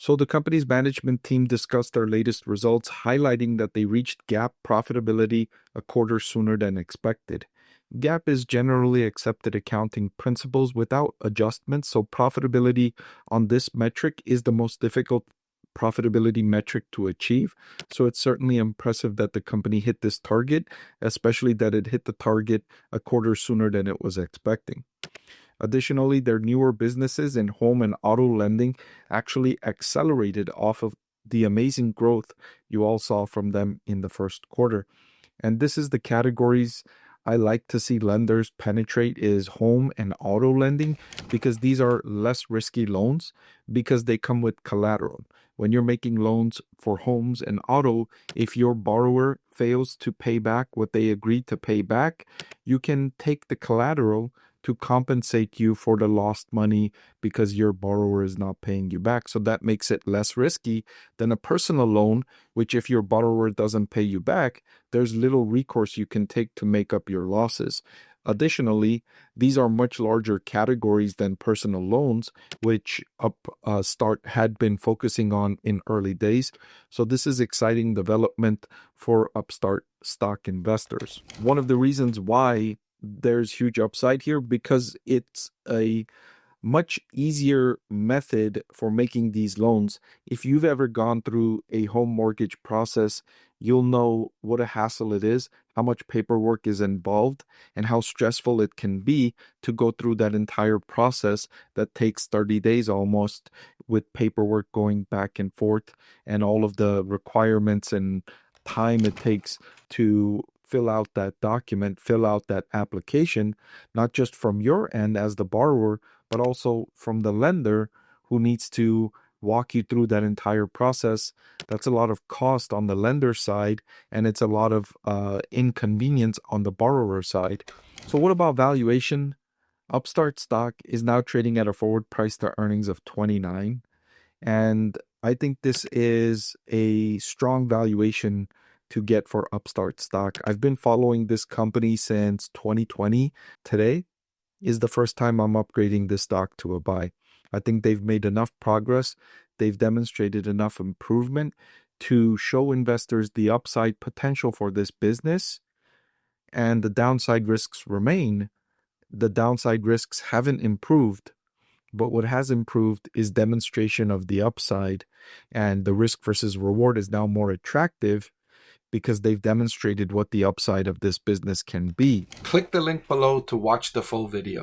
So the company's management team discussed their latest results, highlighting that they reached GAAP profitability a quarter sooner than expected. GAAP is generally accepted accounting principles without adjustments, so profitability on this metric is the most difficult profitability metric to achieve. So it's certainly impressive that the company hit this target, especially that it hit the target a quarter sooner than it was expecting. Additionally, their newer businesses in home and auto lending actually accelerated off of the amazing growth you all saw from them in the first quarter. And this is the categories I like to see lenders penetrate is home and auto lending, because these are less risky loans because they come with collateral. When you're making loans for homes and auto, if your borrower fails to pay back what they agreed to pay back, you can take the collateral to compensate you for the lost money because your borrower is not paying you back. So that makes it less risky than a personal loan, which if your borrower doesn't pay you back, there's little recourse you can take to make up your losses. Additionally, these are much larger categories than personal loans, which Upstart had been focusing on in early days. So this is exciting development for Upstart stock investors. One of the reasons why there's huge upside here, because it's a much easier method for making these loans. If you've ever gone through a home mortgage process, you'll know what a hassle it is, how much paperwork is involved, and how stressful it can be to go through that entire process that takes 30 days almost, with paperwork going back and forth and all of the requirements and time it takes to fill out that document, fill out that application, not just from your end as the borrower, but also from the lender who needs to walk you through that entire process. That's a lot of cost on the lender side, and it's a lot of inconvenience on the borrower side. So what about valuation? Upstart stock is now trading at a forward price to earnings of 29. And I think this is a strong valuation to get for Upstart stock. I've been following this company since 2020. Today is the first time I'm upgrading this stock to a buy. I think they've made enough progress. They've demonstrated enough improvement to show investors the upside potential for this business, and the downside risks remain. The downside risks haven't improved, but what has improved is demonstration of the upside, and the risk versus reward is now more attractive because they've demonstrated what the upside of this business can be. Click the link below to watch the full video.